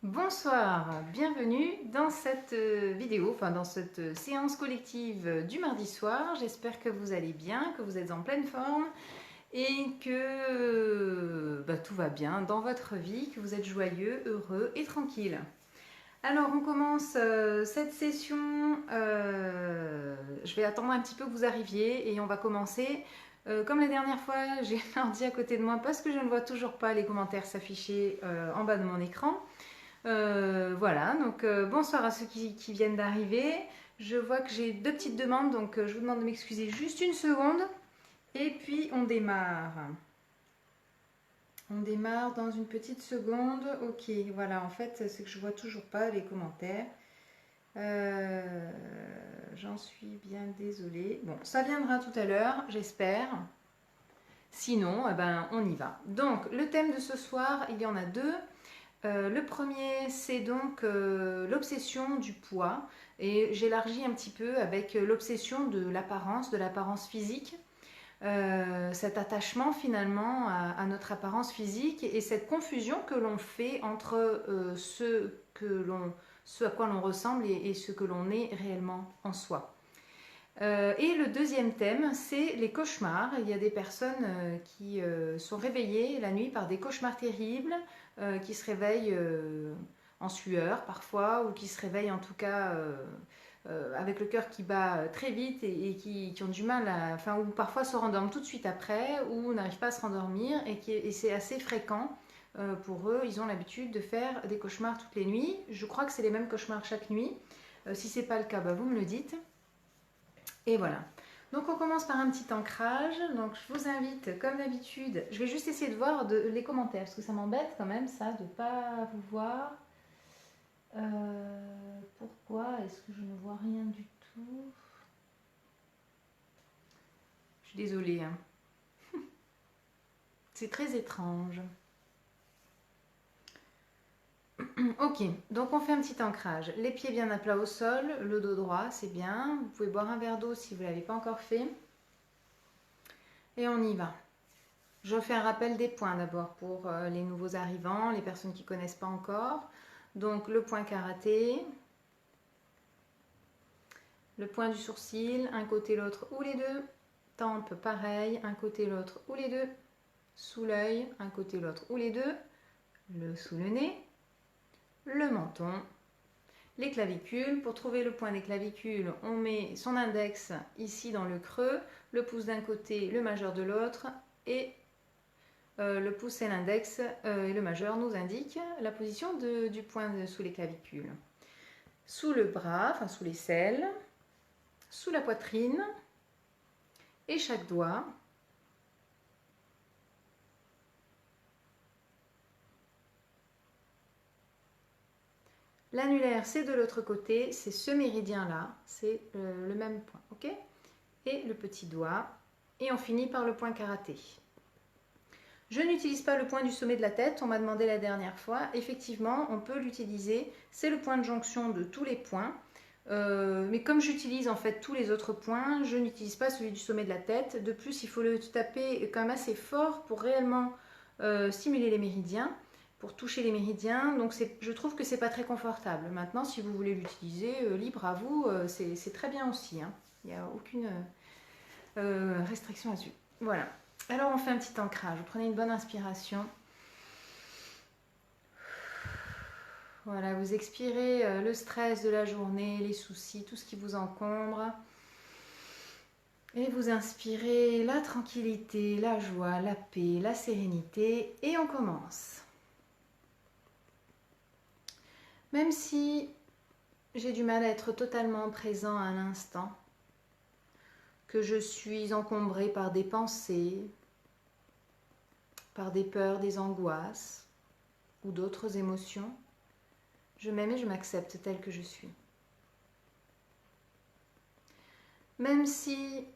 Bonsoir, bienvenue dans cette vidéo, enfin dans cette séance collective du mardi soir. J'espère que vous allez bien, que vous êtes en pleine forme et que tout va bien dans votre vie, que vous êtes joyeux, heureux et tranquille. Alors on commence cette session, je vais attendre un petit peu que vous arriviez et on va commencer. Comme la dernière fois, j'ai l'ordi à côté de moi parce que je ne vois toujours pas les commentaires s'afficher en bas de mon écran. Voilà, donc bonsoir à ceux qui viennent d'arriver. Je vois que j'ai deux petites demandes, donc je vous demande de m'excuser juste une seconde. Et puis on démarre. On démarre dans une petite seconde. Ok, voilà, en fait, c'est que je vois toujours pas les commentaires. J'en suis bien désolée. Bon, ça viendra tout à l'heure, j'espère. Sinon, eh ben, on y va. Donc, le thème de ce soir, il y en a deux. Le premier, c'est donc l'obsession du poids. Et j'élargis un petit peu avec l'obsession de l'apparence physique. Cet attachement finalement à notre apparence physique et cette confusion que l'on fait entre ce à quoi l'on ressemble et ce que l'on est réellement en soi. Et le deuxième thème, c'est les cauchemars. Il y a des personnes qui sont réveillées la nuit par des cauchemars terribles, qui se réveillent en sueur parfois, ou qui se réveillent en tout cas avec le cœur qui bat très vite et qui ont du mal à... Enfin, ou parfois se rendorment tout de suite après, ou n'arrivent pas à se rendormir, et c'est assez fréquent. Pour eux, ils ont l'habitude de faire des cauchemars toutes les nuits. Je crois que c'est les mêmes cauchemars chaque nuit. Si ce n'est pas le cas, vous me le dites. Et voilà. Donc on commence par un petit ancrage. Donc je vous invite, comme d'habitude, je vais juste essayer de voir les commentaires, parce que ça m'embête quand même ça, de ne pas vous voir. Pourquoi est-ce que je ne vois rien du tout? Je suis désolée. Hein. C'est très étrange. Ok, donc on fait un petit ancrage. Les pieds bien à plat au sol, le dos droit, c'est bien. Vous pouvez boire un verre d'eau si vous ne l'avez pas encore fait. Et on y va. Je fais un rappel des points d'abord pour les nouveaux arrivants, les personnes qui ne connaissent pas encore. Donc le point karaté, le point du sourcil, un côté l'autre ou les deux. Tempe pareil, un côté l'autre ou les deux. Sous l'œil, un côté l'autre ou les deux. Sous le nez, le menton, les clavicules. Pour trouver le point des clavicules, on met son index ici dans le creux, le pouce d'un côté, le majeur de l'autre, et le pouce et l'index et le majeur nous indiquent la position du point sous les clavicules. Sous le bras, enfin sous l'aisselle, sous la poitrine, et chaque doigt. L'annulaire, c'est de l'autre côté, c'est ce méridien-là, c'est le même point, ok? Et le petit doigt, et on finit par le point karaté. Je n'utilise pas le point du sommet de la tête, on m'a demandé la dernière fois. Effectivement, on peut l'utiliser, c'est le point de jonction de tous les points. Mais comme j'utilise en fait tous les autres points, je n'utilise pas celui du sommet de la tête. De plus, il faut le taper quand même assez fort pour réellement stimuler les méridiens, pour toucher les méridiens. Donc je trouve que c'est pas très confortable. Maintenant, si vous voulez l'utiliser, libre à vous, c'est très bien aussi. Hein. Il n'y a aucune restriction là-dessus. Voilà. Alors on fait un petit ancrage. Vous prenez une bonne inspiration. Voilà, vous expirez le stress de la journée, les soucis, tout ce qui vous encombre. Et vous inspirez la tranquillité, la joie, la paix, la sérénité. Et on commence. Même si j'ai du mal à être totalement présent à l'instant, que je suis encombrée par des pensées, par des peurs, des angoisses ou d'autres émotions, je m'aime et je m'accepte telle que je suis. Même si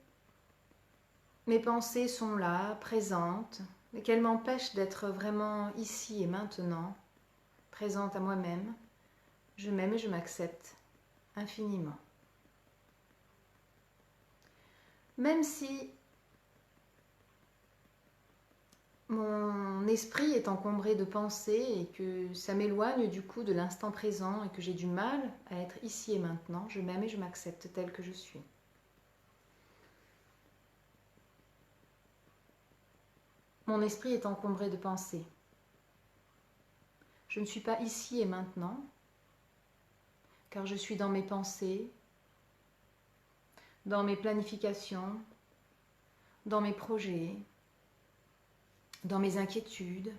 mes pensées sont là, présentes, mais qu'elles m'empêchent d'être vraiment ici et maintenant, présente à moi-même, je m'aime et je m'accepte infiniment. Même si mon esprit est encombré de pensées et que ça m'éloigne du coup de l'instant présent et que j'ai du mal à être ici et maintenant, je m'aime et je m'accepte telle que je suis. Mon esprit est encombré de pensées. Je ne suis pas ici et maintenant, car je suis dans mes pensées, dans mes planifications, dans mes projets, dans mes inquiétudes.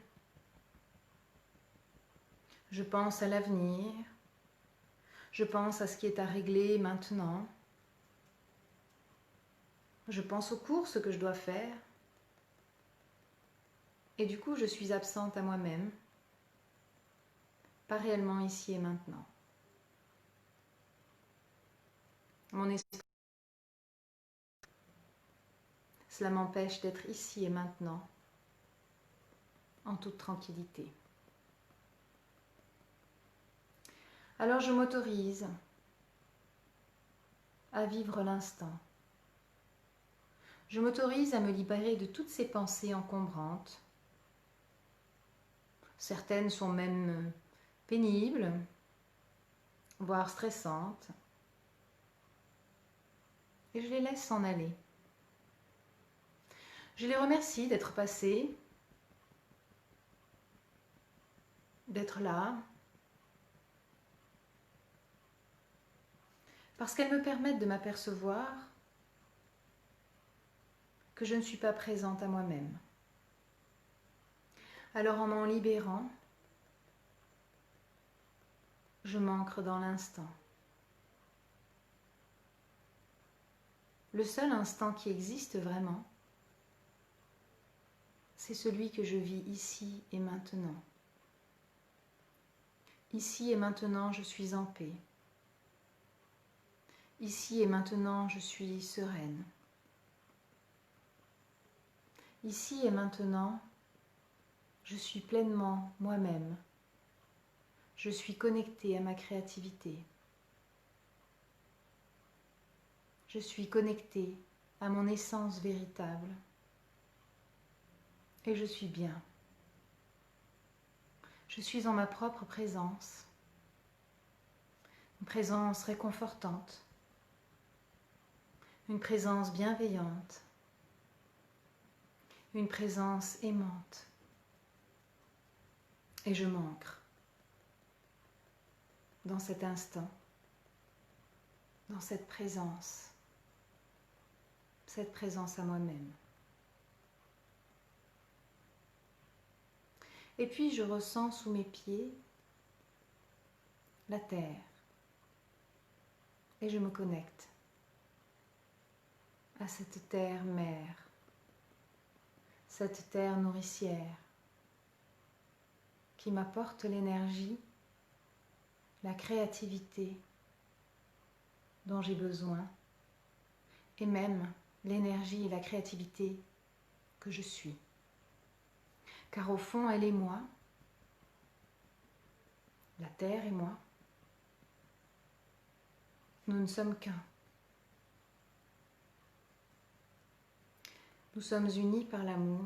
Je pense à l'avenir, je pense à ce qui est à régler maintenant, je pense aux courses que je dois faire, et du coup je suis absente à moi-même, pas réellement ici et maintenant. Mon esprit, cela m'empêche d'être ici et maintenant, en toute tranquillité. Alors je m'autorise à vivre l'instant. Je m'autorise à me libérer de toutes ces pensées encombrantes. Certaines sont même pénibles, voire stressantes. Et je les laisse s'en aller. Je les remercie d'être passées, d'être là, parce qu'elles me permettent de m'apercevoir que je ne suis pas présente à moi-même. Alors en m'en libérant, je m'ancre dans l'instant. Le seul instant qui existe vraiment, c'est celui que je vis ici et maintenant. Ici et maintenant, je suis en paix. Ici et maintenant, je suis sereine. Ici et maintenant, je suis pleinement moi-même. Je suis connectée à ma créativité. Je suis connectée à mon essence véritable. Et je suis bien. Je suis en ma propre présence. Une présence réconfortante. Une présence bienveillante. Une présence aimante. Et je m'ancre dans cet instant, dans cette présence à moi-même. Et puis je ressens sous mes pieds la terre et je me connecte à cette terre-mère, cette terre nourricière qui m'apporte l'énergie, la créativité dont j'ai besoin et même l'énergie et la créativité que je suis. Car au fond, elle et moi, la terre et moi, nous ne sommes qu'un. Nous sommes unis par l'amour,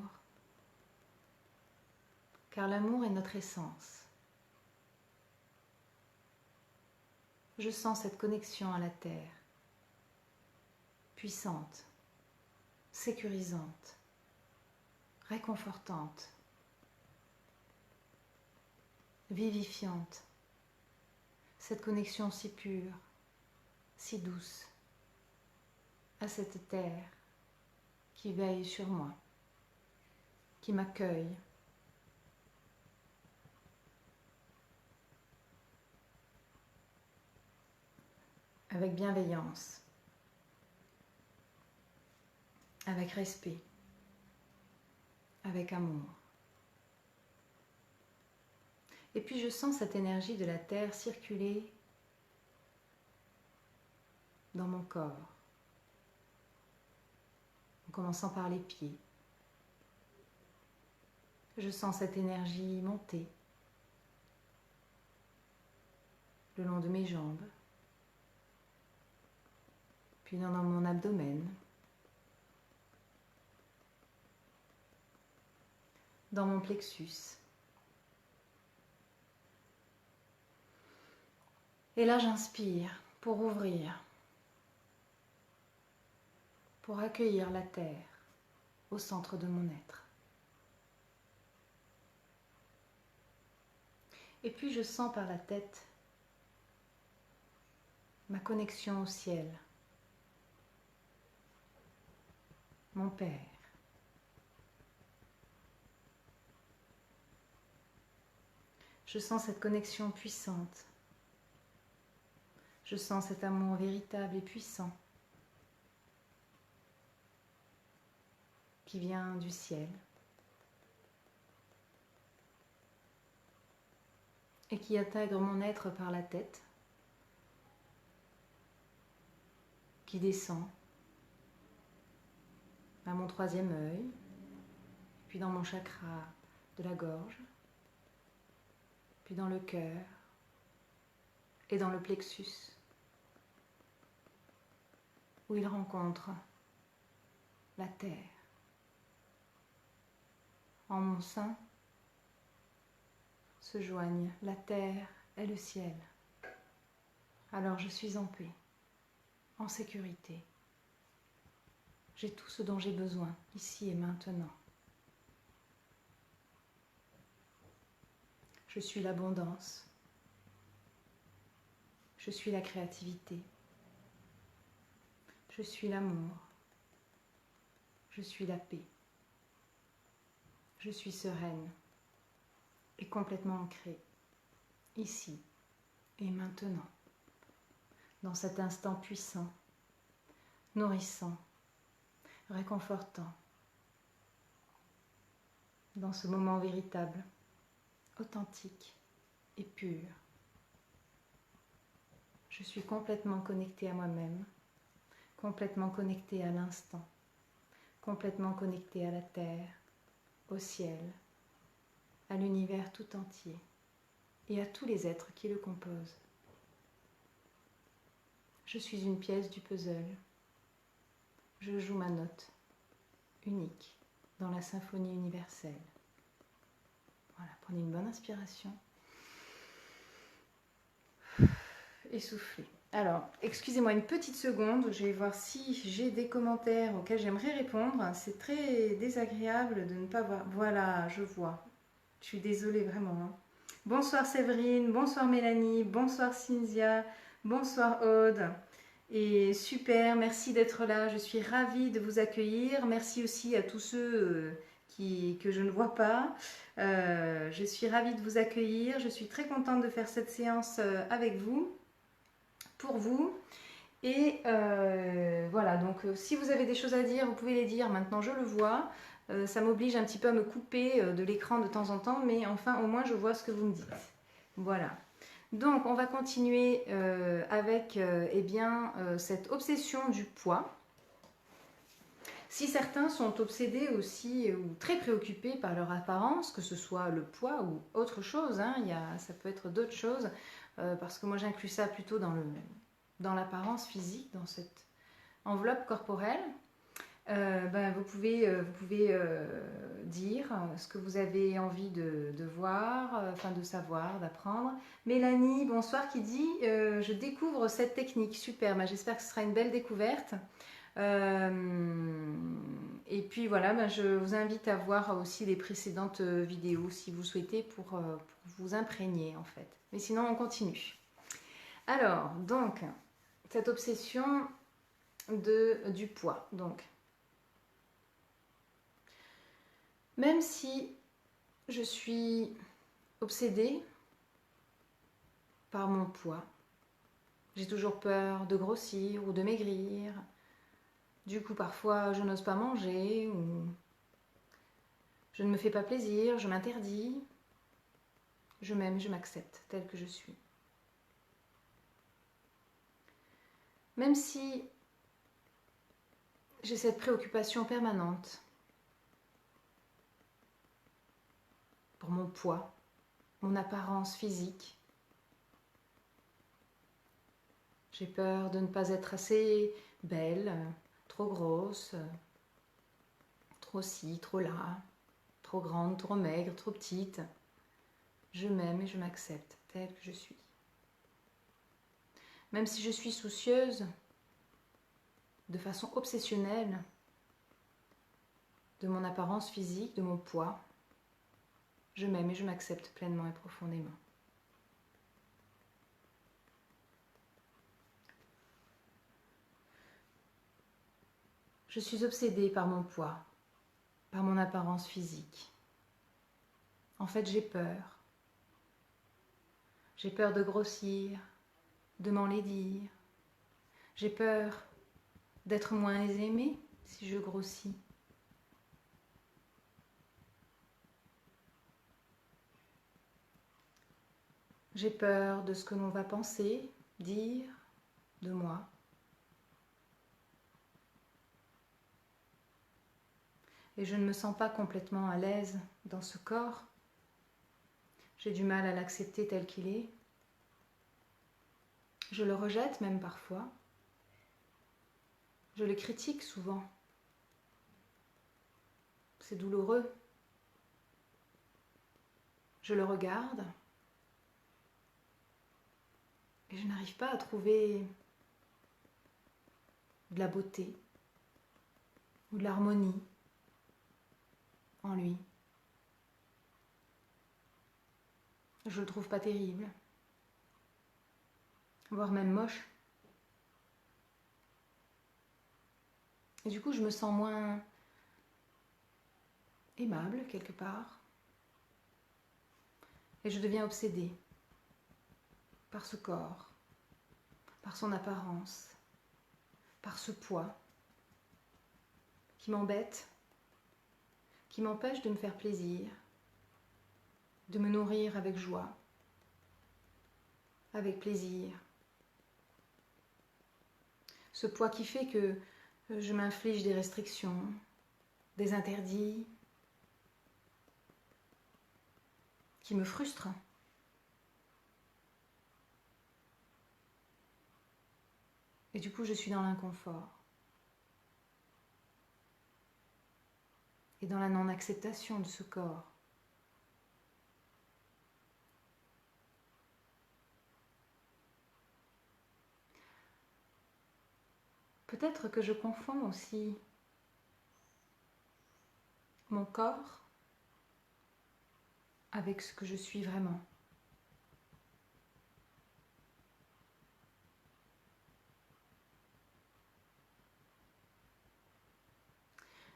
car l'amour est notre essence. Je sens cette connexion à la terre, puissante, sécurisante, réconfortante, vivifiante. Cette connexion si pure, si douce, à cette terre qui veille sur moi, qui m'accueille. Avec bienveillance, avec respect, avec amour. Et puis je sens cette énergie de la terre circuler dans mon corps, en commençant par les pieds. Je sens cette énergie monter le long de mes jambes, puis dans mon abdomen, dans mon plexus. Et là, j'inspire pour ouvrir, pour accueillir la terre au centre de mon être. Et puis je sens par la tête ma connexion au ciel, mon Père. Je sens cette connexion puissante. Je sens cet amour véritable et puissant qui vient du ciel et qui intègre mon être par la tête, qui descend à mon troisième œil, puis dans mon chakra de la gorge, puis dans le cœur et dans le plexus, où il rencontre la terre. En mon sein se joignent la terre et le ciel. Alors je suis en paix, en sécurité. J'ai tout ce dont j'ai besoin, ici et maintenant. Je suis l'abondance. Je suis la créativité. Je suis l'amour. Je suis la paix. Je suis sereine et complètement ancrée, ici et maintenant, dans cet instant puissant, nourrissant, réconfortant, dans ce moment véritable, authentique et pur. Je suis complètement connectée à moi-même, complètement connectée à l'instant, complètement connectée à la terre, au ciel, à l'univers tout entier et à tous les êtres qui le composent. Je suis une pièce du puzzle. Je joue ma note unique dans la symphonie universelle. Voilà, prenez une bonne inspiration. Et soufflez. Alors, excusez-moi une petite seconde, je vais voir si j'ai des commentaires auxquels j'aimerais répondre. C'est très désagréable de ne pas voir. Voilà, je vois. Je suis désolée vraiment. Hein. Bonsoir Séverine, bonsoir Mélanie, bonsoir Cynthia, bonsoir Aude. Et super, merci d'être là. Je suis ravie de vous accueillir. Merci aussi à tous ceux que je ne vois pas. Je suis ravie de vous accueillir. Je suis très contente de faire cette séance avec vous. Pour vous et voilà, donc si vous avez des choses à dire, vous pouvez les dire, maintenant je le vois, ça m'oblige un petit peu à me couper de l'écran de temps en temps, mais enfin au moins je vois ce que vous me dites. Voilà, donc on va continuer avec cette obsession du poids. Si certains sont obsédés aussi ou très préoccupés par leur apparence, que ce soit le poids ou autre chose, hein, ça peut être d'autres choses, parce que moi j'inclus ça plutôt dans l'apparence physique, dans cette enveloppe corporelle, vous pouvez dire ce que vous avez envie de voir, de savoir, d'apprendre. Mélanie, bonsoir, qui dit « Je découvre cette technique, super, j'espère que ce sera une belle découverte. » Et puis voilà, je vous invite à voir aussi les précédentes vidéos si vous souhaitez pour vous imprégner en fait. Mais sinon on continue. Alors, donc, cette obsession du poids. Donc, même si je suis obsédée par mon poids, j'ai toujours peur de grossir ou de maigrir. Du coup, parfois, je n'ose pas manger ou je ne me fais pas plaisir, je m'interdis. Je m'aime, je m'accepte telle que je suis. Même si j'ai cette préoccupation permanente pour mon poids, mon apparence physique, j'ai peur de ne pas être assez belle, trop grosse, trop ci, trop là, trop grande, trop maigre, trop petite. Je m'aime et je m'accepte telle que je suis. Même si je suis soucieuse, de façon obsessionnelle, de mon apparence physique, de mon poids, je m'aime et je m'accepte pleinement et profondément. Je suis obsédée par mon poids, par mon apparence physique. En fait, j'ai peur. J'ai peur de grossir, de m'enlaidir. J'ai peur d'être moins aimée si je grossis. J'ai peur de ce que l'on va penser, dire de moi. Et je ne me sens pas complètement à l'aise dans ce corps. J'ai du mal à l'accepter tel qu'il est. Je le rejette même parfois. Je le critique souvent. C'est douloureux. Je le regarde et je n'arrive pas à trouver de la beauté ou de l'harmonie en lui. Je le trouve pas terrible, voire même moche. Et du coup, je me sens moins aimable quelque part. Et je deviens obsédée par ce corps, par son apparence, par ce poids qui m'embête, qui m'empêche de me faire plaisir, de me nourrir avec joie, avec plaisir. Ce poids qui fait que je m'inflige des restrictions, des interdits, qui me frustrent. Et du coup, je suis dans l'inconfort et dans la non-acceptation de ce corps. Peut-être que je confonds aussi mon corps avec ce que je suis vraiment.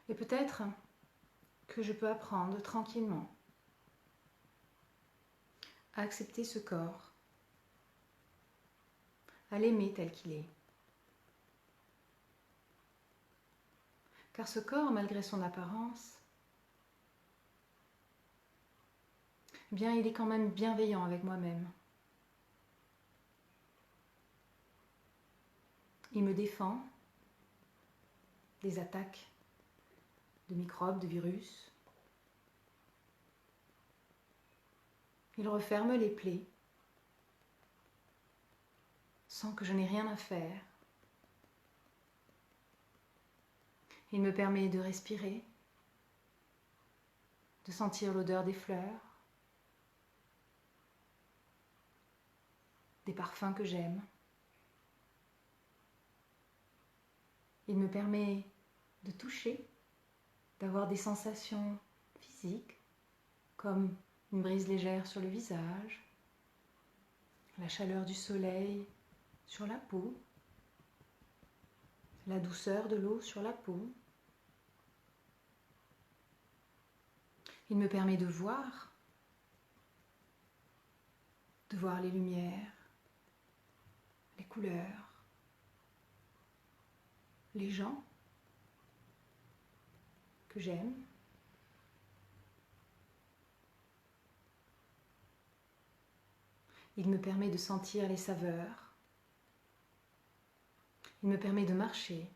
Et peut-être que je peux apprendre tranquillement à accepter ce corps, à l'aimer tel qu'il est. Car ce corps, malgré son apparence, eh bien, il est quand même bienveillant avec moi-même. Il me défend des attaques de microbes, de virus. Il referme les plaies sans que je n'ai rien à faire. Il me permet de respirer, de sentir l'odeur des fleurs, des parfums que j'aime. Il me permet de toucher, d'avoir des sensations physiques, comme une brise légère sur le visage, la chaleur du soleil sur la peau, la douceur de l'eau sur la peau. Il me permet de voir les lumières, les couleurs, les gens que j'aime. Il me permet de sentir les saveurs. Il me permet de marcher,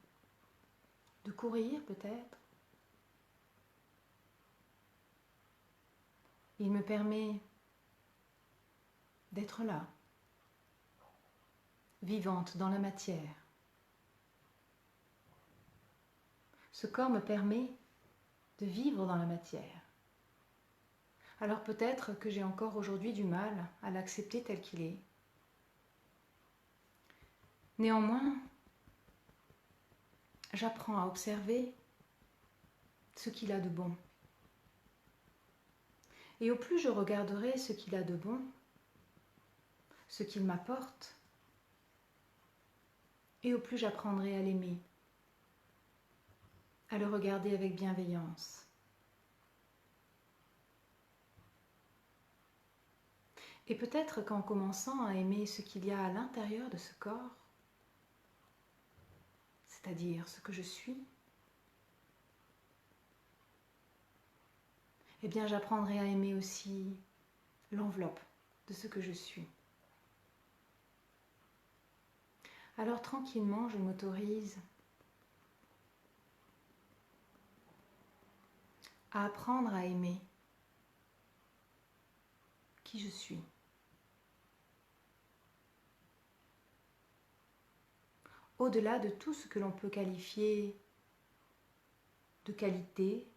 de courir peut-être. Il me permet d'être là, vivante dans la matière. Ce corps me permet de vivre dans la matière, Alors peut-être que j'ai encore aujourd'hui du mal à l'accepter tel qu'il est. Néanmoins, j'apprends à observer ce qu'il a de bon. Et au plus je regarderai ce qu'il a de bon, ce qu'il m'apporte, et au plus j'apprendrai à l'aimer, à le regarder avec bienveillance. Et peut-être qu'en commençant à aimer ce qu'il y a à l'intérieur de ce corps, c'est-à-dire ce que je suis, eh bien j'apprendrai à aimer aussi l'enveloppe de ce que je suis. Alors tranquillement, je m'autorise à apprendre à aimer qui je suis. Au-delà de tout ce que l'on peut qualifier de qualité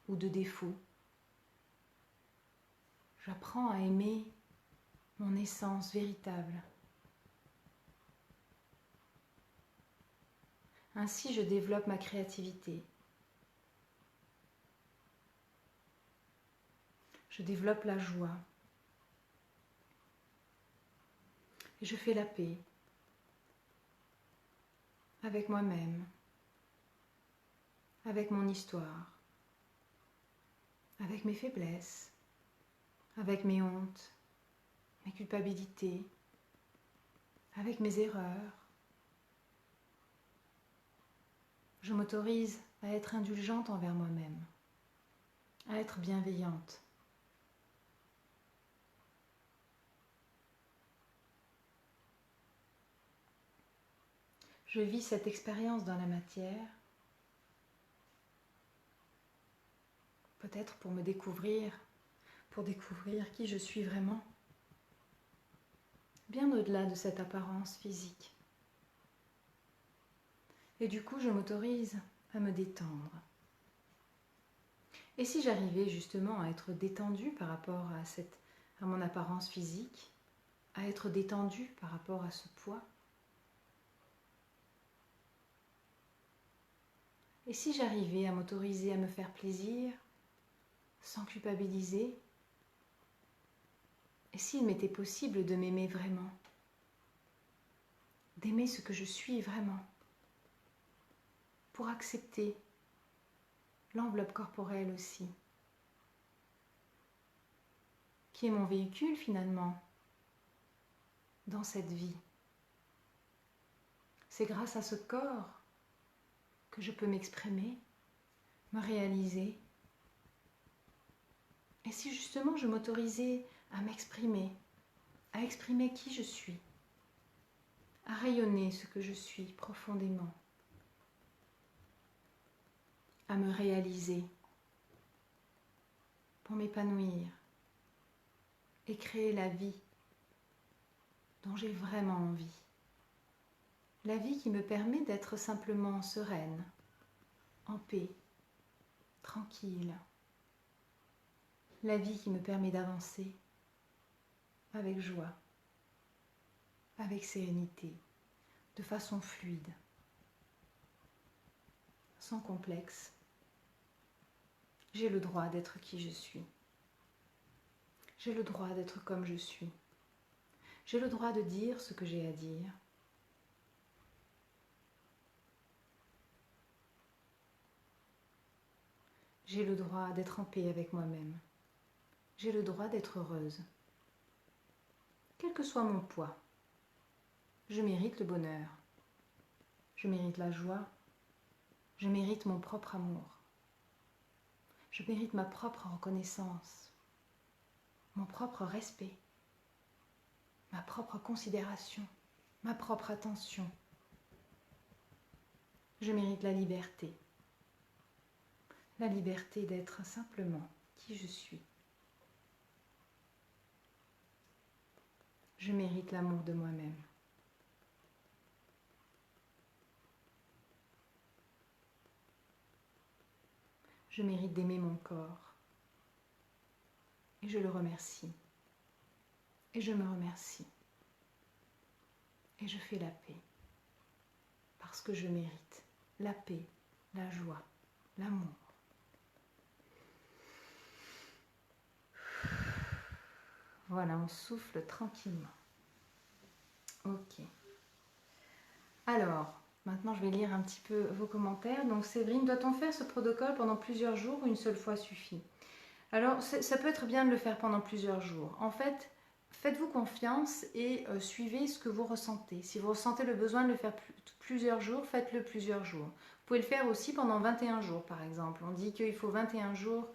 ou de défaut, j'apprends à aimer mon essence véritable. Ainsi, je développe ma créativité. Je développe la joie. Et je fais la paix avec moi-même, avec mon histoire, avec mes faiblesses, avec mes hontes, mes culpabilités, avec mes erreurs. Je m'autorise à être indulgente envers moi-même, à être bienveillante. Je vis cette expérience dans la matière, peut-être pour me découvrir, pour découvrir qui je suis vraiment, bien au-delà de cette apparence physique. Et du coup, je m'autorise à me détendre. Et si j'arrivais justement à être détendue par rapport à mon apparence physique, à être détendue par rapport à ce poids, et si j'arrivais à m'autoriser à me faire plaisir, sans culpabiliser, et s'il m'était possible de m'aimer vraiment, d'aimer ce que je suis vraiment, pour accepter l'enveloppe corporelle aussi, qui est mon véhicule finalement dans cette vie. C'est grâce à ce corps que je peux m'exprimer, me réaliser. Et si justement je m'autorisais à m'exprimer, à exprimer qui je suis, à rayonner ce que je suis profondément, à me réaliser pour m'épanouir et créer la vie dont j'ai vraiment envie. La vie qui me permet d'être simplement sereine, en paix, tranquille. La vie qui me permet d'avancer avec joie, avec sérénité, de façon fluide, sans complexe. J'ai le droit d'être qui je suis. J'ai le droit d'être comme je suis. J'ai le droit de dire ce que j'ai à dire. J'ai le droit d'être en paix avec moi-même. J'ai le droit d'être heureuse. Quel que soit mon poids, je mérite le bonheur. Je mérite la joie. Je mérite mon propre amour. Je mérite ma propre reconnaissance, mon propre respect, ma propre considération, ma propre attention. Je mérite la liberté d'être simplement qui je suis. Je mérite l'amour de moi-même. Je mérite d'aimer mon corps. Et je le remercie. Et je me remercie. Et je fais la paix. Parce que je mérite la paix, la joie, l'amour. Voilà, on souffle tranquillement. Ok. Alors, maintenant je vais lire un petit peu vos commentaires. Donc Séverine, doit-on faire ce protocole pendant plusieurs jours ou une seule fois suffit? Alors, ça peut être bien de le faire pendant plusieurs jours. En fait, faites-vous confiance et suivez ce que vous ressentez. Si vous ressentez le besoin de le faire plusieurs jours, faites-le plusieurs jours. Vous pouvez le faire aussi pendant 21 jours, par exemple. On dit qu'il faut 21 jours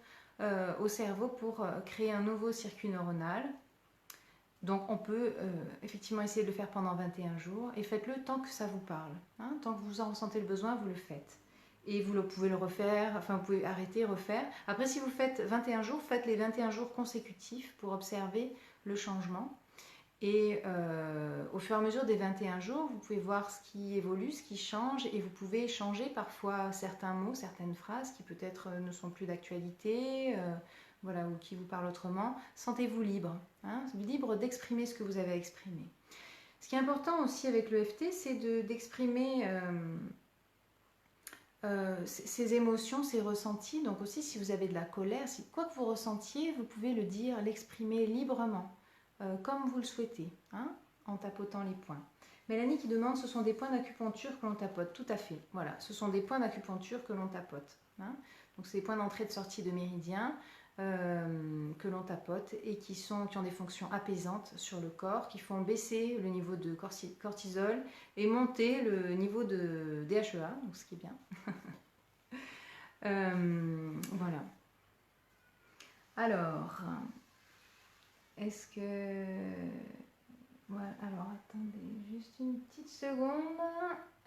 au cerveau pour créer un nouveau circuit neuronal. Donc, on peut effectivement essayer de le faire pendant 21 jours et faites-le tant que ça vous parle. Hein. Tant que vous en ressentez le besoin, vous le faites. Et pouvez le refaire, enfin vous pouvez arrêter, refaire. Après, si vous faites 21 jours, faites les 21 jours consécutifs pour observer le changement. Et au fur et à mesure des 21 jours, vous pouvez voir ce qui évolue, ce qui change, et vous pouvez changer parfois certains mots, certaines phrases qui peut-être ne sont plus d'actualité, voilà, ou qui vous parlent autrement. Sentez-vous libre, hein, libre d'exprimer ce que vous avez exprimé. Ce qui est important aussi avec l'EFT, c'est d'exprimer ces émotions, ces ressentis. Donc aussi, si vous avez de la colère, quoi que vous ressentiez, vous pouvez le dire, l'exprimer librement, comme vous le souhaitez, hein, en tapotant les points. Mélanie qui demande, ce sont des points d'acupuncture que l'on tapote. Tout à fait, voilà, ce sont des points d'acupuncture que l'on tapote. Hein. Donc c'est des points d'entrée et de sortie de méridien que l'on tapote et qui ont des fonctions apaisantes sur le corps, qui font baisser le niveau de cortisol et monter le niveau de DHEA, donc ce qui est bien. Voilà. Alors, est-ce que... Voilà, alors attendez juste une petite seconde.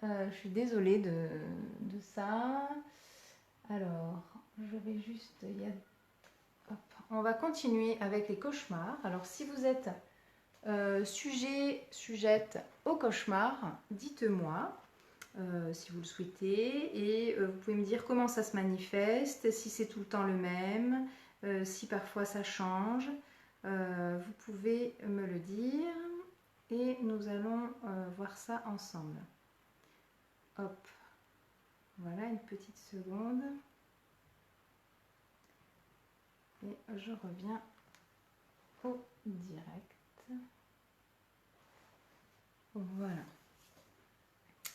Je suis désolée de ça. Alors, je vais juste... Hop. On va continuer avec les cauchemars. Alors, si vous êtes sujette au cauchemar, dites-moi. Si vous le souhaitez, et vous pouvez me dire comment ça se manifeste, si c'est tout le temps le même, si parfois ça change, vous pouvez me le dire et nous allons voir ça ensemble. Hop, voilà une petite seconde et je reviens au direct. Voilà.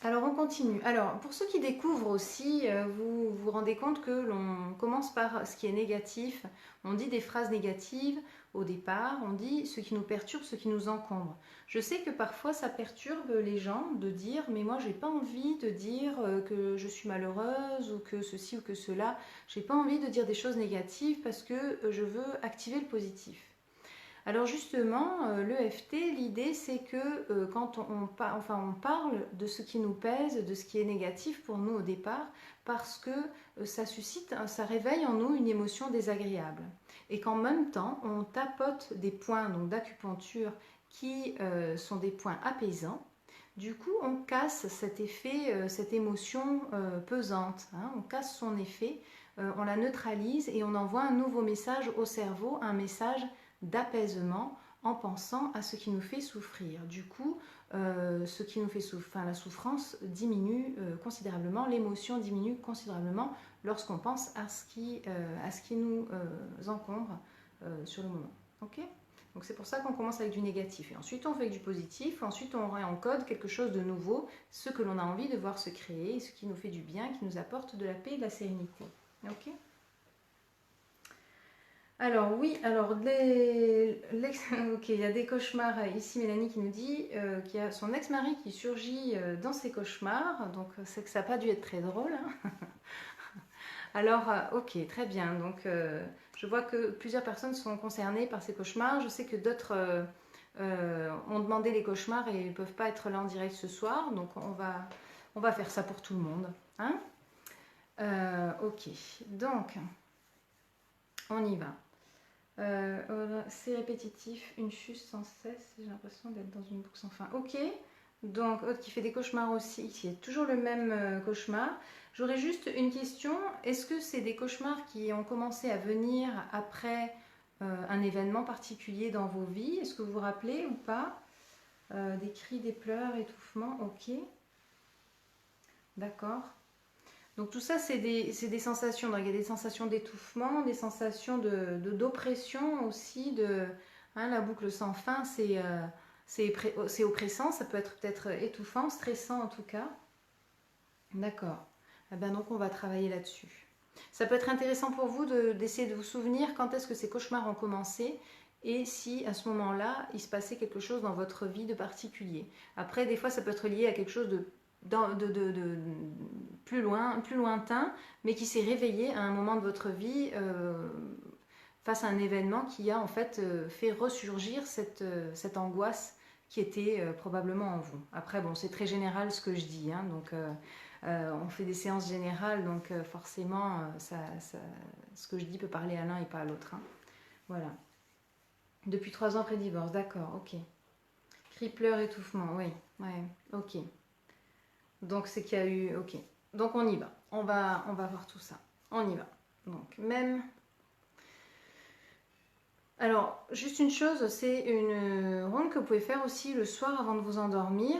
Alors on continue. Alors pour ceux qui découvrent aussi, vous vous rendez compte que l'on commence par ce qui est négatif. On dit des phrases négatives au départ, on dit ce qui nous perturbe, ce qui nous encombre. Je sais que parfois ça perturbe les gens de dire mais moi j'ai pas envie de dire que je suis malheureuse ou que ceci ou que cela. J'ai pas envie de dire des choses négatives parce que je veux activer le positif. Alors justement, l'EFT, l'idée c'est que quand on parle de ce qui nous pèse, de ce qui est négatif pour nous au départ, parce que ça réveille en nous une émotion désagréable. Et qu'en même temps, on tapote des points d'acupuncture qui sont des points apaisants. Du coup, on casse cet effet, cette émotion pesante, hein, on casse son effet, on la neutralise et on envoie un nouveau message au cerveau, un message d'apaisement en pensant à ce qui nous fait souffrir. Du coup, ce qui nous fait la souffrance diminue considérablement, l'émotion diminue considérablement lorsqu'on pense à ce qui nous encombre sur le moment. Ok ? Donc c'est pour ça qu'on commence avec du négatif et ensuite on fait avec du positif, ensuite on réencode quelque chose de nouveau, ce que l'on a envie de voir se créer, ce qui nous fait du bien, qui nous apporte de la paix et de la sérénité. Ok ? Alors oui, alors ok, il y a des cauchemars ici. Mélanie qui nous dit qu'il y a son ex-mari qui surgit dans ses cauchemars, donc c'est que ça n'a pas dû être très drôle. Hein. Alors ok, très bien. Donc je vois que plusieurs personnes sont concernées par ces cauchemars. Je sais que d'autres ont demandé les cauchemars et ne peuvent pas être là en direct ce soir, donc on va faire ça pour tout le monde. Hein. Ok, donc on y va. C'est répétitif, une chute sans cesse, j'ai l'impression d'être dans une boucle sans fin. Ok, donc Aude qui fait des cauchemars aussi, qui est toujours le même cauchemar. J'aurais juste une question, est-ce que c'est des cauchemars qui ont commencé à venir après un événement particulier dans vos vies. Est-ce que vous vous rappelez ou pas? Des cris, des pleurs, étouffement, ok. D'accord. Donc tout ça, c'est des sensations. Donc, il y a des sensations d'étouffement, des sensations d'oppression aussi, la boucle sans fin, c'est oppressant, ça peut être peut-être étouffant, stressant en tout cas. D'accord. Eh ben donc on va travailler là-dessus. Ça peut être intéressant pour vous d'essayer de vous souvenir quand est-ce que ces cauchemars ont commencé et si à ce moment-là, il se passait quelque chose dans votre vie de particulier. Après, des fois, ça peut être lié à quelque chose de plus lointain, mais qui s'est réveillé à un moment de votre vie face à un événement qui a en fait fait ressurgir cette angoisse qui était probablement en vous. Après, bon, c'est très général ce que je dis, hein, donc on fait des séances générales, donc forcément, ce que je dis peut parler à l'un et pas à l'autre. Hein. Voilà. Depuis 3 ans après divorce, d'accord, ok. Cris, pleurs, étouffement, oui, ouais, ok. Donc c'est qu'il y a eu, ok. Donc on y va. On va voir tout ça. On y va. Donc même. Alors juste une chose, c'est une ronde que vous pouvez faire aussi le soir avant de vous endormir.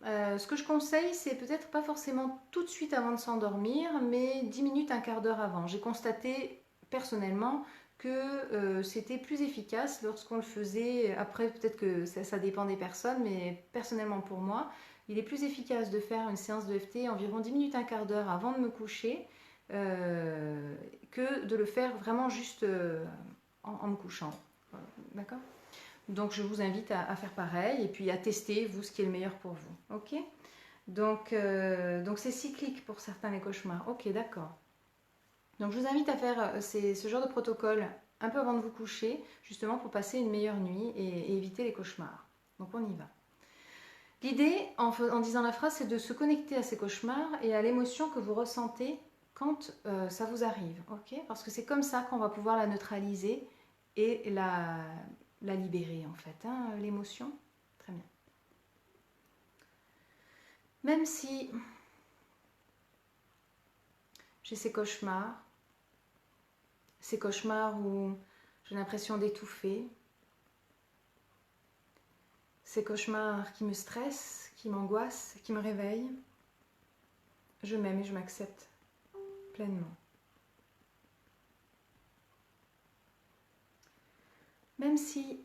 Ce que je conseille, c'est peut-être pas forcément tout de suite avant de s'endormir, mais 10 minutes, un quart d'heure avant. J'ai constaté personnellement que c'était plus efficace lorsqu'on le faisait. Après, peut-être que ça dépend des personnes, mais personnellement pour moi, il est plus efficace de faire une séance de FT environ 10 minutes, un quart d'heure avant de me coucher que de le faire vraiment juste en me couchant. D'accord ? Donc je vous invite à faire pareil et puis à tester vous ce qui est le meilleur pour vous. Ok ? Donc c'est cyclique pour certains les cauchemars. Ok, d'accord. Donc je vous invite à faire ce genre de protocole un peu avant de vous coucher, justement pour passer une meilleure nuit et éviter les cauchemars. Donc on y va. L'idée en disant la phrase, c'est de se connecter à ces cauchemars et à l'émotion que vous ressentez quand ça vous arrive. Ok ? Parce que c'est comme ça qu'on va pouvoir la neutraliser et la libérer en fait, hein, l'émotion. Très bien. Même si j'ai ces cauchemars où j'ai l'impression d'étouffer, ces cauchemars qui me stressent, qui m'angoissent, qui me réveillent, je m'aime et je m'accepte pleinement. Même si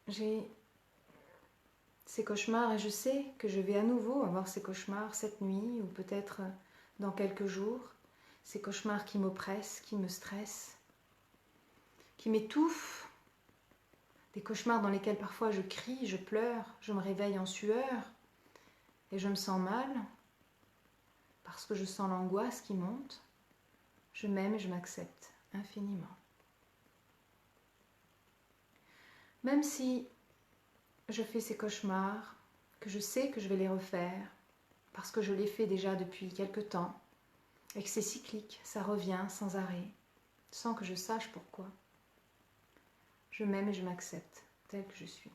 j'ai ces cauchemars et je sais que je vais à nouveau avoir ces cauchemars cette nuit ou peut-être dans quelques jours, ces cauchemars qui m'oppressent, qui me stressent, qui m'étouffent, des cauchemars dans lesquels parfois je crie, je pleure, je me réveille en sueur et je me sens mal parce que je sens l'angoisse qui monte. Je m'aime et je m'accepte infiniment. Même si je fais ces cauchemars, que je sais que je vais les refaire, parce que je les fais déjà depuis quelque temps, et que c'est cyclique, ça revient sans arrêt, sans que je sache pourquoi. Je m'aime et je m'accepte tel que je suis.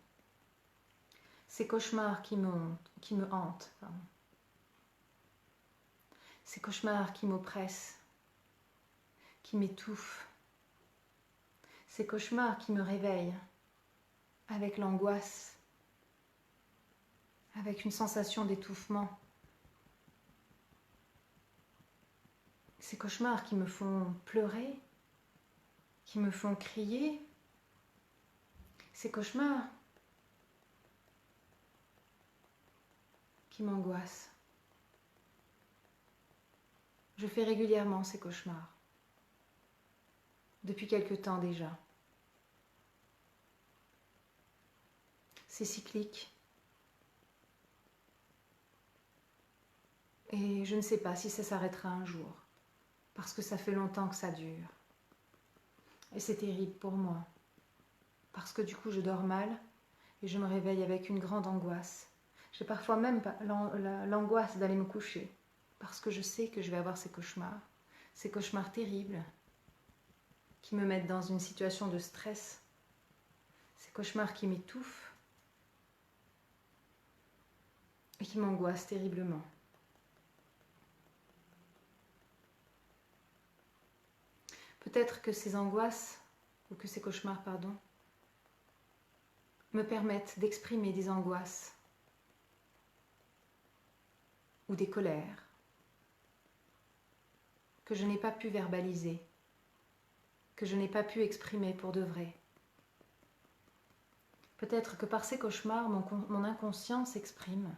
Ces cauchemars qui me hantent, ces cauchemars qui m'oppressent, qui m'étouffent, ces cauchemars qui me réveillent avec l'angoisse, avec une sensation d'étouffement. Ces cauchemars qui me font pleurer, qui me font crier. Ces cauchemars qui m'angoissent. Je fais régulièrement ces cauchemars. Depuis quelque temps déjà. C'est cyclique. Et je ne sais pas si ça s'arrêtera un jour. Parce que ça fait longtemps que ça dure. Et c'est terrible pour moi. Parce que du coup je dors mal et je me réveille avec une grande angoisse. J'ai parfois même l'angoisse d'aller me coucher. Parce que je sais que je vais avoir ces cauchemars terribles qui me mettent dans une situation de stress, ces cauchemars qui m'étouffent et qui m'angoissent terriblement. Peut-être que ces angoisses ou que ces cauchemars, pardon, me permettent d'exprimer des angoisses ou des colères que je n'ai pas pu verbaliser, que je n'ai pas pu exprimer pour de vrai. Peut-être que par ces cauchemars, mon inconscient s'exprime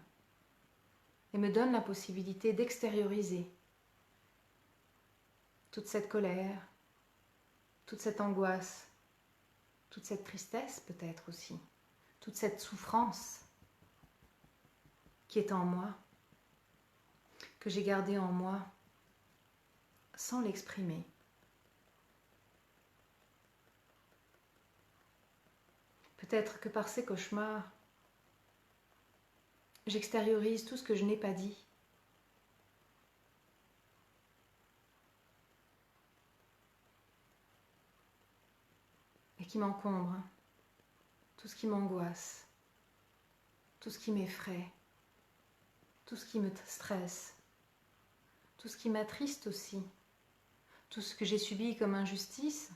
et me donne la possibilité d'extérioriser toute cette colère, toute cette angoisse, toute cette tristesse peut-être aussi, toute cette souffrance qui est en moi, que j'ai gardée en moi sans l'exprimer. Peut-être que par ces cauchemars, j'extériorise tout ce que je n'ai pas dit. Et qui m'encombre, tout ce qui m'angoisse, tout ce qui m'effraie, tout ce qui me stresse, tout ce qui m'attriste aussi, tout ce que j'ai subi comme injustice,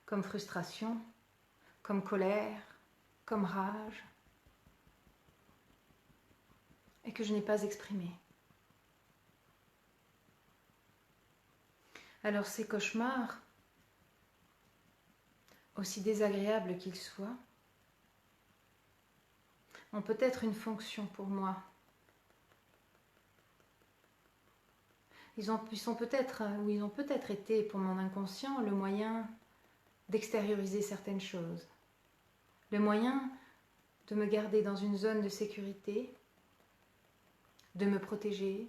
comme frustration, comme colère, comme rage, et que je n'ai pas exprimé. Alors ces cauchemars, aussi désagréables qu'ils soient, ont peut-être une fonction pour moi. Ils ont peut-être été pour mon inconscient le moyen d'extérioriser certaines choses, le moyen de me garder dans une zone de sécurité, de me protéger,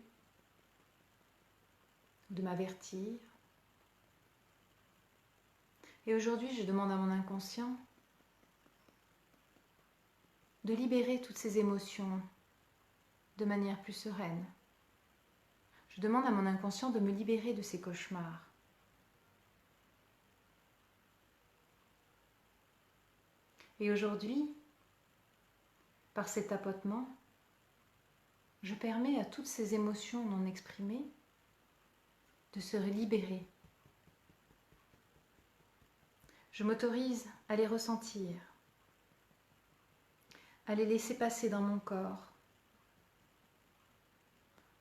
de m'avertir. Et aujourd'hui, je demande à mon inconscient de libérer toutes ces émotions de manière plus sereine. Je demande à mon inconscient de me libérer de ces cauchemars. Et aujourd'hui, par cet tapotement, je permets à toutes ces émotions non exprimées de se libérer. Je m'autorise à les ressentir, à les laisser passer dans mon corps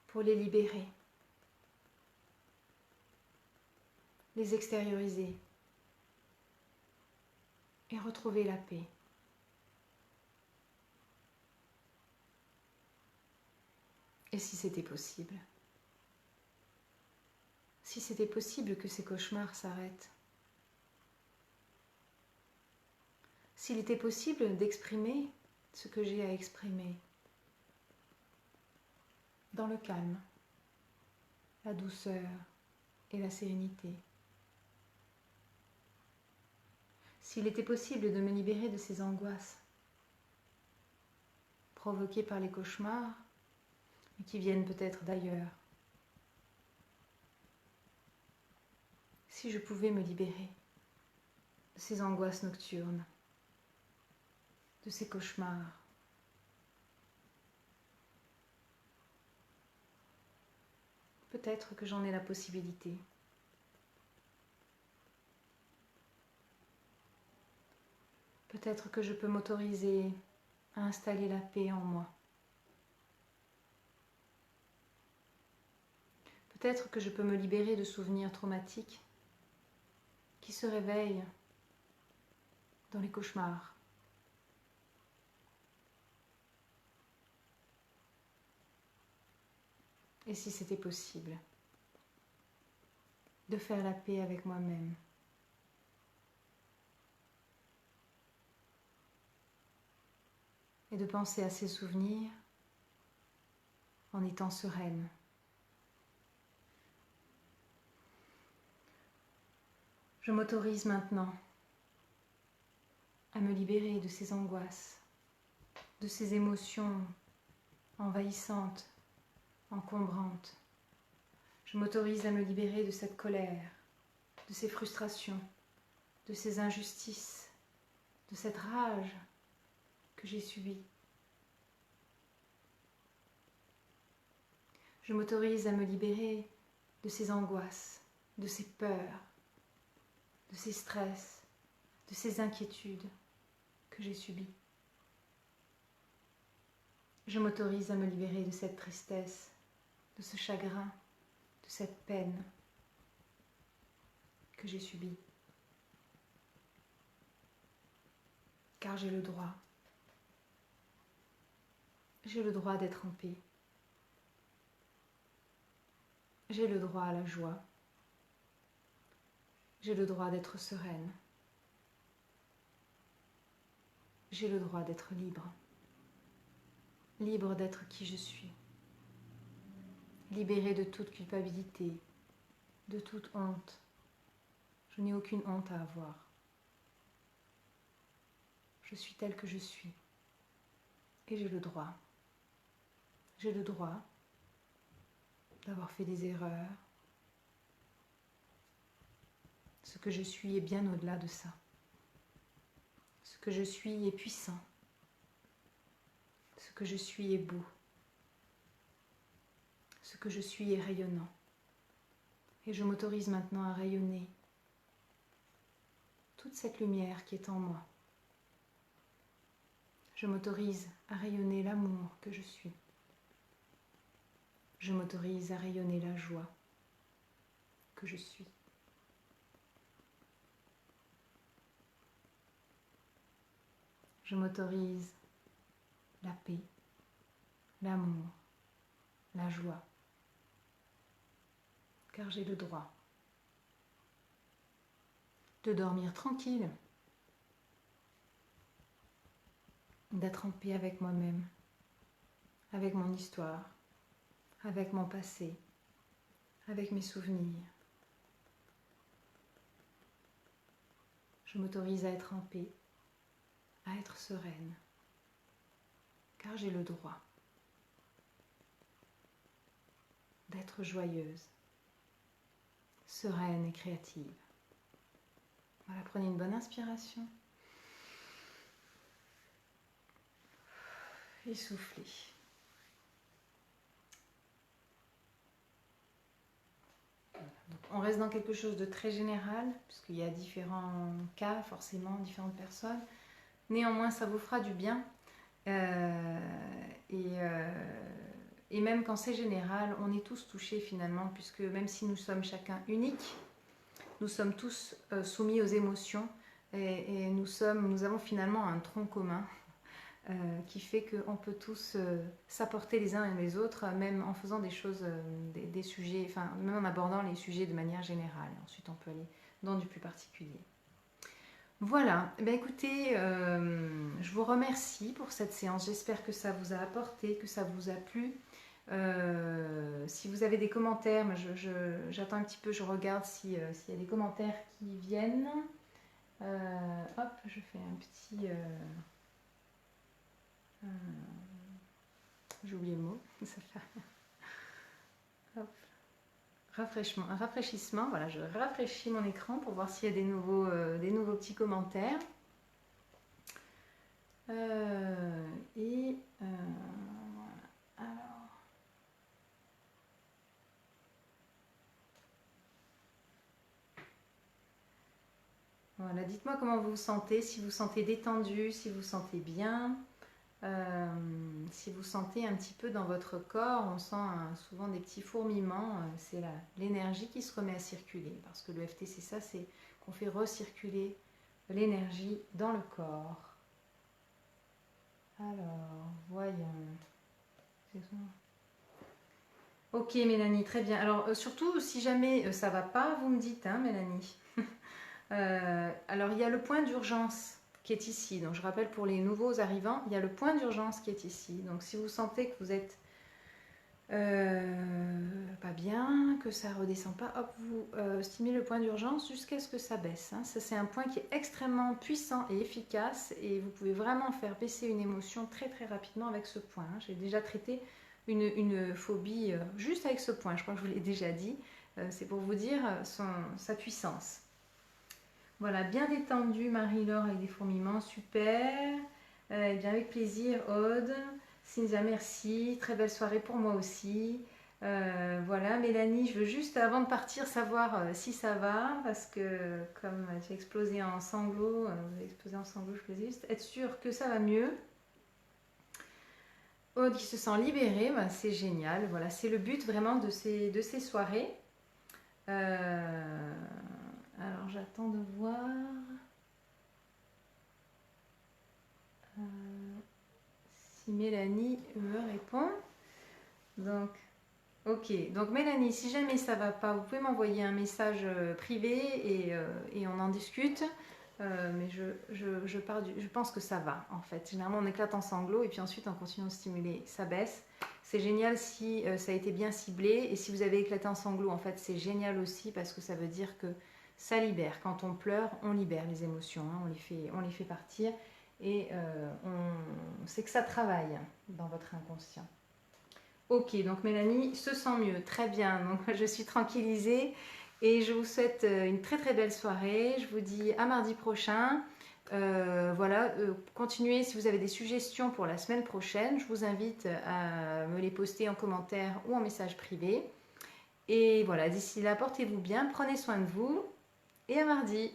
pour les libérer, les extérioriser et retrouver la paix. Et si c'était possible? Si c'était possible que ces cauchemars s'arrêtent? S'il était possible d'exprimer ce que j'ai à exprimer, dans le calme, la douceur et la sérénité. S'il était possible de me libérer de ces angoisses provoquées par les cauchemars, et qui viennent peut-être d'ailleurs. Si je pouvais me libérer de ces angoisses nocturnes, de ces cauchemars, peut-être que j'en ai la possibilité. Peut-être que je peux m'autoriser à installer la paix en moi. Peut-être que je peux me libérer de souvenirs traumatiques qui se réveillent dans les cauchemars. Et si c'était possible, de faire la paix avec moi-même. Et de penser à ces souvenirs en étant sereine. Je m'autorise maintenant à me libérer de ces angoisses, de ces émotions envahissantes, encombrantes. Je m'autorise à me libérer de cette colère, de ces frustrations, de ces injustices, de cette rage que j'ai subie. Je m'autorise à me libérer de ces angoisses, de ces peurs, de ces stress, de ces inquiétudes que j'ai subies. Je m'autorise à me libérer de cette tristesse, de ce chagrin, de cette peine que j'ai subie. Car j'ai le droit. J'ai le droit d'être en paix. J'ai le droit à la joie. J'ai le droit d'être sereine. J'ai le droit d'être libre. Libre d'être qui je suis. Libérée de toute culpabilité, de toute honte. Je n'ai aucune honte à avoir. Je suis telle que je suis. Et j'ai le droit. J'ai le droit d'avoir fait des erreurs. Ce que je suis est bien au-delà de ça. Ce que je suis est puissant. Ce que je suis est beau. Ce que je suis est rayonnant. Et je m'autorise maintenant à rayonner toute cette lumière qui est en moi. Je m'autorise à rayonner l'amour que je suis. Je m'autorise à rayonner la joie que je suis. Je m'autorise la paix, l'amour, la joie, car j'ai le droit de dormir tranquille, d'être en paix avec moi-même, avec mon histoire, avec mon passé, avec mes souvenirs. Je m'autorise à être en paix, à être sereine, car j'ai le droit d'être joyeuse, sereine et créative. Voilà, prenez une bonne inspiration et soufflez. Donc, on reste dans quelque chose de très général, puisqu'il y a différents cas, forcément, différentes personnes. Néanmoins, ça vous fera du bien. Et même quand c'est général, on est tous touchés finalement, puisque même si nous sommes chacun uniques, nous sommes tous soumis aux émotions et nous avons finalement un tronc commun qui fait qu'on peut tous s'apporter les uns et les autres, même en faisant des choses, des sujets, enfin même en abordant les sujets de manière générale. Ensuite, on peut aller dans du plus particulier. Voilà, eh bien, écoutez, je vous remercie pour cette séance. J'espère que ça vous a apporté, que ça vous a plu. Si vous avez des commentaires, j'attends un petit peu, je regarde s'il y a des commentaires qui viennent. Hop, je fais un petit... j'ai oublié le mot. Ça fait... Hop. Rafraîchissement, voilà, je rafraîchis mon écran pour voir s'il y a des nouveaux petits commentaires. Alors... Voilà, dites-moi comment vous vous sentez, si vous vous sentez détendu, si vous vous sentez bien, si vous sentez un petit peu dans votre corps, on sent souvent des petits fourmillements, c'est l'énergie qui se remet à circuler, parce que le FT c'est ça, c'est qu'on fait recirculer l'énergie dans le corps. Alors, voyons. Ok Mélanie, très bien. Alors surtout si jamais ça va pas, vous me dites, hein, Mélanie. Alors il y a le point d'urgence qui est ici, donc je rappelle pour les nouveaux arrivants, il y a le point d'urgence qui est ici, donc si vous sentez que vous êtes pas bien, que ça redescend pas, hop, vous stimulez le point d'urgence jusqu'à ce que ça baisse, hein. Ça c'est un point qui est extrêmement puissant et efficace et vous pouvez vraiment faire baisser une émotion très très rapidement avec ce point, hein. J'ai déjà traité une phobie juste avec ce point, je crois que je vous l'ai déjà dit, c'est pour vous dire sa puissance. Voilà, bien détendu, Marie-Laure avec des fourmillements, super. Bien avec plaisir, Aude. Cynthia, merci. Très belle soirée pour moi aussi. Voilà, Mélanie, je veux juste avant de partir savoir si ça va, parce que comme tu as explosé en sanglots, je voulais juste être sûre que ça va mieux. Aude qui se sent libérée, ben, c'est génial. Voilà, c'est le but vraiment de ces soirées. Alors j'attends de voir si Mélanie me répond. Donc, ok. Donc Mélanie, si jamais ça va pas, vous pouvez m'envoyer un message privé et on en discute. Mais je pense que ça va en fait. Généralement on éclate en sanglots et puis ensuite en continuant de stimuler, ça baisse. C'est génial si ça a été bien ciblé et si vous avez éclaté en sanglots en fait c'est génial aussi parce que ça veut dire que ça libère. Quand on pleure, on libère les émotions, hein, on les fait partir et c'est que ça travaille dans votre inconscient. Ok, donc Mélanie se sent mieux, très bien, donc je suis tranquillisée et je vous souhaite une très très belle soirée. Je vous dis à mardi prochain. Voilà, continuez si vous avez des suggestions pour la semaine prochaine. Je vous invite à me les poster en commentaire ou en message privé. Et voilà, d'ici là, portez-vous bien, prenez soin de vous et à mardi.